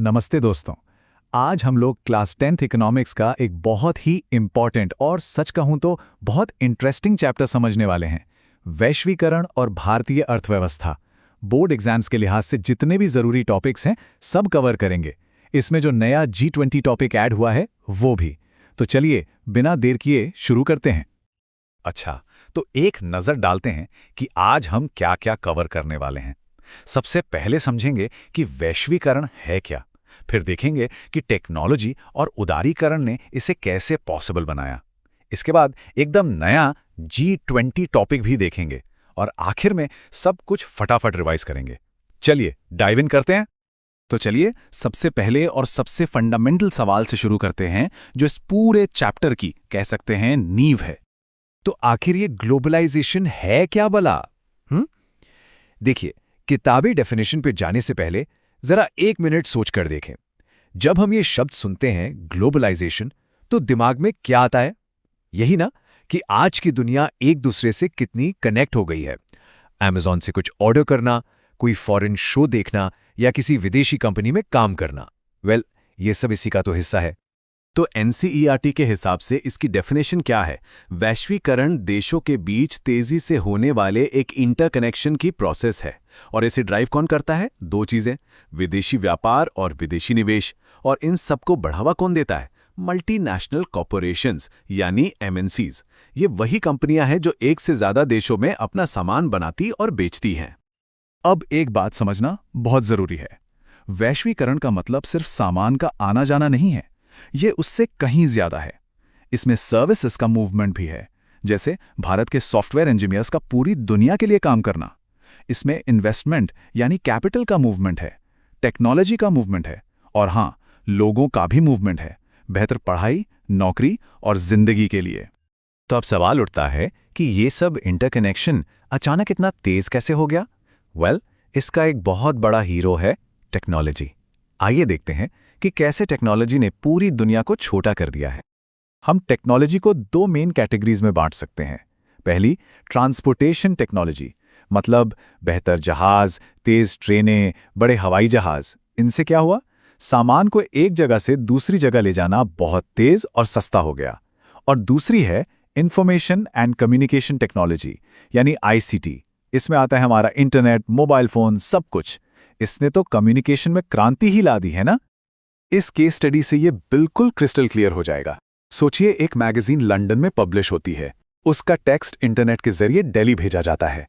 नमस्ते दोस्तों। आज हम लोग क्लास 10th इकोनॉमिक्स का एक बहुत ही इम्पॉर्टेंट और सच कहूं तो बहुत इंटरेस्टिंग चैप्टर समझने वाले हैं। वैश्वीकरण और भारतीय अर्थव्यवस्था। बोर्ड एग्जाम्स के लिहाज से जितने भी जरूरी टॉपिक्स हैं सब कवर करेंगे। इसमें जो नया G20 टॉपिक ऐड हुआ है वो भी। तो चलिए बिना देर किए शुरू करते हैं। अच्छा, तो एक नज़र डालते हैं कि आज हम क्या-क्या कवर करने वाले हैं। सबसे पहले समझेंगे कि वैश्वीकरण है क्या। फिर देखेंगे कि टेक्नोलॉजी और उदारीकरण ने इसे कैसे पॉसिबल बनाया। इसके बाद एकदम नया G20 टॉपिक भी देखेंगे और आखिर में सब कुछ फटाफट रिवाइज करेंगे। चलिए डाइव इन करते हैं। तो चलिए सबसे पहले और सबसे फंडामेंटल सवाल से शुरू करते हैं, जो इस पूरे चैप्टर की कह सकते हैं नींव है। तो आखिर ये ग्लोबलाइजेशन है क्या भला? देखिए, किताबी डेफिनेशन पे जाने से पहले जरा एक मिनट सोच कर देखें। जब हम ये शब्द सुनते हैं ग्लोबलाइजेशन, तो दिमाग में क्या आता है? यही ना कि आज की दुनिया एक दूसरे से कितनी कनेक्ट हो गई है। अमेज़न से कुछ ऑर्डर करना, कोई फॉरेन शो देखना या किसी विदेशी कंपनी में काम करना, ये सब इसी का तो हिस्सा है। तो NCERT के हिसाब से इसकी डेफिनेशन क्या है? वैश्वीकरण देशों के बीच तेजी से होने वाले एक इंटरकनेक्शन की प्रोसेस है। और इसे ड्राइव कौन करता है? दो चीजें, विदेशी व्यापार और विदेशी निवेश। और इन सबको बढ़ावा कौन देता है? मल्टीनेशनल कॉरपोरेशंस यानी MNCs। ये वही कंपनियां हैं जो एक से ज्यादा देशों में अपना सामान बनाती और बेचती हैं। अब एक बात समझना बहुत जरूरी है। वैश्वीकरण का मतलब सिर्फ सामान का आना जाना नहीं है, ये उससे कहीं ज्यादा है। इसमें सर्विसेज का मूवमेंट भी है, जैसे भारत के सॉफ्टवेयर इंजीनियर्स का पूरी दुनिया के लिए काम करना। इसमें इन्वेस्टमेंट यानी कैपिटल का मूवमेंट है, टेक्नोलॉजी का मूवमेंट है और हाँ, लोगों का भी मूवमेंट है, बेहतर पढ़ाई, नौकरी और जिंदगी के लिए। तो अब सवाल उठता है कि ये सब इंटरकनेक्शन अचानक इतना तेज कैसे हो गया? इसका एक बहुत बड़ा हीरो है टेक्नोलॉजी। आइए देखते हैं कि कैसे टेक्नोलॉजी ने पूरी दुनिया को छोटा कर दिया है। हम टेक्नोलॉजी को दो मेन कैटेगरीज में बांट सकते हैं। पहली, ट्रांसपोर्टेशन टेक्नोलॉजी, मतलब बेहतर जहाज, तेज ट्रेनें, बड़े हवाई जहाज। इनसे क्या हुआ? सामान को एक जगह से दूसरी जगह ले जाना बहुत तेज और सस्ता हो गया। और दूसरी है इंफॉर्मेशन एंड कम्युनिकेशन टेक्नोलॉजी यानी ICT। इसमें आता है हमारा इंटरनेट, मोबाइल फोन, सब कुछ। इसने तो कम्युनिकेशन में क्रांति ही ला दी है ना। इस केस स्टडी से ये बिल्कुल क्रिस्टल क्लियर हो जाएगा। सोचिए, एक मैगजीन लंदन में पब्लिश होती है। उसका टेक्स्ट इंटरनेट के जरिए दिल्ली भेजा जाता है।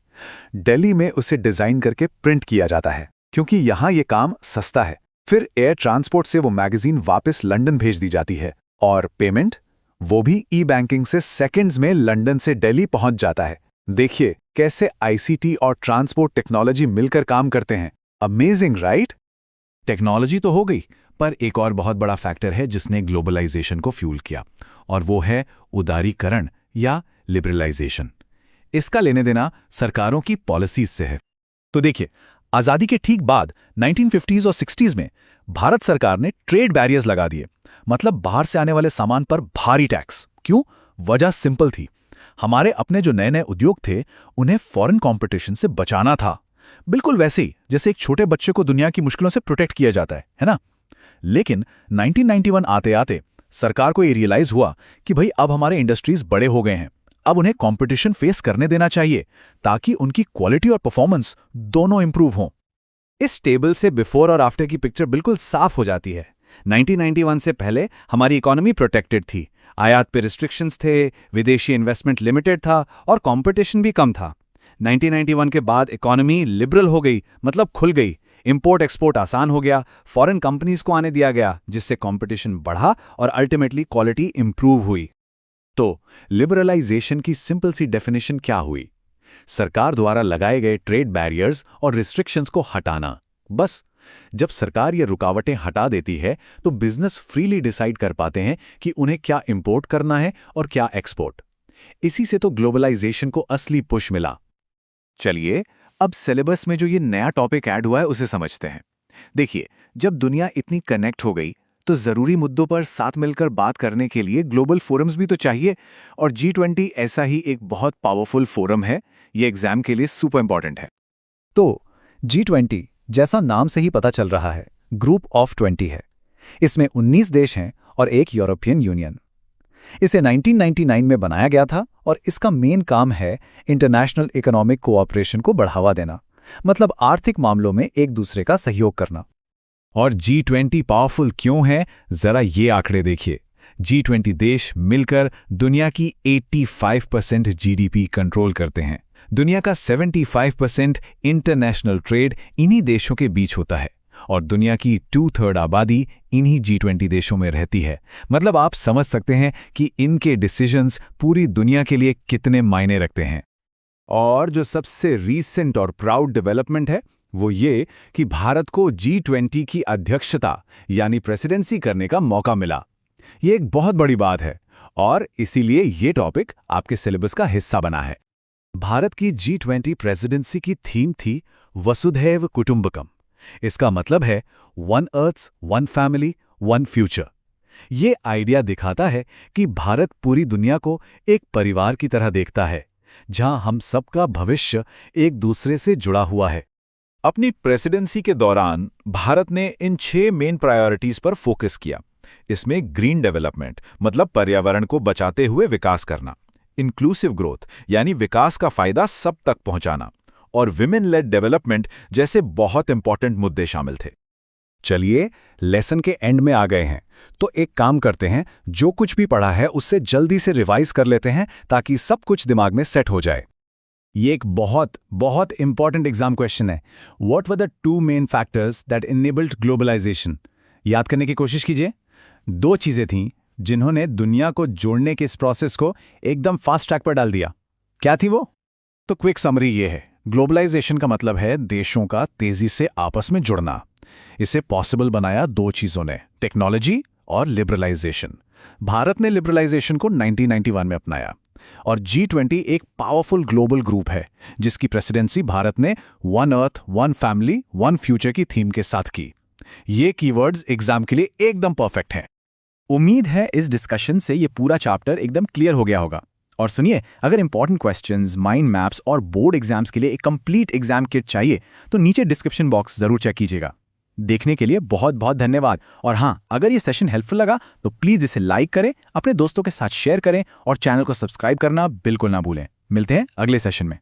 दिल्ली में उसे डिजाइन करके प्रिंट किया जाता है, क्योंकि यहां ये काम सस्ता है। फिर एयर ट्रांसपोर्ट से वो मैगजीन वापस लंदन भेज दी जाती है और पेमेंट, वो भी ई-बैंकिंग से सेकंड्स में लंदन से दिल्ली पहुंच जाता है। देखिए कैसे ICT और ट्रांसपोर्ट टेक्नोलॉजी मिलकर काम करते हैं। Amazing, right? टेक्नोलॉजी तो हो गई, पर एक और बहुत बड़ा फैक्टर है जिसने ग्लोबलाइजेशन को फ्यूल किया, और वो है उदारीकरण या लिबरलाइजेशन। इसका लेने देना सरकारों की पॉलिसीज से है। तो देखिए, आज़ादी के ठीक बाद 1950s और 60s में भारत सरकार ने ट्रेड बैरियर्स लगा दिए, मतलब बाहर से आने वाले सामान पर भारी टैक्स। क्यों? वजह सिंपल थी, हमारे अपने जो नए नए उद्योग थे उन्हें फॉरेन कंपटीशन से बचाना था। बिल्कुल वैसे ही जैसे एक छोटे बच्चे को दुनिया की मुश्किलों से प्रोटेक्ट किया जाता है ना। लेकिन 1991 आते आते सरकार को ये रियलाइज हुआ कि भाई अब हमारे इंडस्ट्रीज बड़े हो गए हैं, अब उन्हें कंपटीशन फेस करने देना चाहिए ताकि उनकी क्वालिटी और परफॉर्मेंस दोनों इंप्रूव हों। इस टेबल से बिफोर और आफ्टर की पिक्चर बिल्कुल साफ हो जाती है। 1991 से पहले हमारी इकोनॉमी प्रोटेक्टेड थी, आयात पे रिस्ट्रिक्शंस थे, विदेशी इन्वेस्टमेंट लिमिटेड था और कंपटीशन भी कम था। 1991 के बाद इकोनॉमी लिबरल हो गई, मतलब खुल गई। इंपोर्ट एक्सपोर्ट आसान हो गया, फॉरेन कंपनीज को आने दिया गया, जिससे कंपटीशन बढ़ा और अल्टीमेटली क्वालिटी इंप्रूव हुई। तो लिबरलाइजेशन की सिंपल सी डेफिनेशन क्या हुई? सरकार द्वारा लगाए गए ट्रेड बैरियर्स और रिस्ट्रिक्शंस को हटाना। बस जब सरकार ये रुकावटें हटा देती है तो बिजनेस फ्रीली डिसाइड कर पाते हैं कि उन्हें क्या इंपोर्ट करना है और क्या एक्सपोर्ट। इसी से तो ग्लोबलाइजेशन को असली पुश मिला। चलिए अब सिलेबस में जो ये नया टॉपिक ऐड हुआ है उसे समझते हैं। देखिए, जब दुनिया इतनी कनेक्ट हो गई तो जरूरी मुद्दों पर साथ मिलकर बात करने के लिए ग्लोबल फोरम्स भी तो चाहिए, और G20 ऐसा ही एक बहुत पावरफुल फोरम है। ये एग्जाम के लिए सुपर इंपॉर्टेंट है। तो G20 जैसा नाम से ही पता चल रहा है, ग्रुप ऑफ 20 है। इसमें 19 देश हैं और एक यूरोपियन यूनियन। इसे 1999 में बनाया गया था और इसका मेन काम है इंटरनेशनल इकोनॉमिक कोऑपरेशन को बढ़ावा देना, मतलब आर्थिक मामलों में एक दूसरे का सहयोग करना। और G20 पावरफुल क्यों है, जरा ये आंकड़े देखिए। G20 देश मिलकर दुनिया की 85% जीडीपी कंट्रोल करते हैं। दुनिया का 75% इंटरनेशनल ट्रेड इन्हीं देशों के बीच होता है और दुनिया की 2/3 आबादी इन्हीं G20 देशों में रहती है। मतलब आप समझ सकते हैं कि इनके डिसीजंस पूरी दुनिया के लिए कितने मायने रखते हैं। और जो सबसे रीसेंट और प्राउड डेवलपमेंट है वो ये कि भारत को G20 की अध्यक्षता यानी प्रेसिडेंसी करने का मौका मिला। ये एक बहुत बड़ी बात है और इसीलिए ये टॉपिक आपके सिलेबस का हिस्सा बना है। भारत की G20 प्रेसिडेंसी की थीम थी वसुधैव कुटुंबकम। इसका मतलब है one earth, one family, one future. ये आइडिया दिखाता है कि भारत पूरी दुनिया को एक परिवार की तरह देखता है, जहां हम सबका भविष्य एक दूसरे से जुड़ा हुआ है। अपनी प्रेसिडेंसी के दौरान भारत ने इन 6 मेन प्रायोरिटीज पर फोकस किया। इसमें ग्रीन डेवलपमेंट मतलब पर्यावरण को बचाते हुए विकास करना, इंक्लूसिव ग्रोथ यानी विकास का फायदा सब तक पहुंचाना, और विमेन लेड डेवलपमेंट जैसे बहुत इंपॉर्टेंट मुद्दे शामिल थे। चलिए लेसन के एंड में आ गए हैं, तो एक काम करते हैं, जो कुछ भी पढ़ा है उससे जल्दी से रिवाइज कर लेते हैं ताकि सब कुछ दिमाग में सेट हो जाए। ये एक बहुत बहुत इंपॉर्टेंट एग्जाम क्वेश्चन है। What were the 2 main factors that enabled globalisation? याद करने की कोशिश कीजिए। 2 चीजें थीं जिन्होंने दुनिया को जोड़ने के इस प्रोसेस को एकदम फास्ट ट्रैक पर डाल दिया। क्या थी वो? तो क्विक समरी ये है, ग्लोबलाइजेशन का मतलब है देशों का तेजी से आपस में जुड़ना। इसे पॉसिबल बनाया 2 चीजों ने, टेक्नोलॉजी और लिबरलाइजेशन। भारत ने लिबरलाइजेशन को 1991 में अपनाया और G20 एक पावरफुल ग्लोबल ग्रुप है जिसकी प्रेसिडेंसी भारत ने one earth, one family, one future की थीम के साथ की। ये कीवर्ड्स एग्जाम के लिए एकदम परफेक्ट हैं। उम्मीद है इस डिस्कशन से ये पूरा चैप्टर एकदम क्लियर हो गया होगा। और सुनिए, अगर इंपॉर्टेंट क्वेश्चंस, माइंड मैप्स और बोर्ड एग्जाम्स के लिए एक कंप्लीट एग्जाम किट चाहिए तो नीचे डिस्क्रिप्शन बॉक्स जरूर चेक कीजिएगा। देखने के लिए बहुत बहुत धन्यवाद। और हाँ, अगर ये सेशन हेल्पफुल लगा तो प्लीज़ इसे लाइक करें, अपने दोस्तों के साथ शेयर करें और चैनल को सब्सक्राइब करना बिल्कुल ना भूलें। मिलते हैं अगले सेशन में।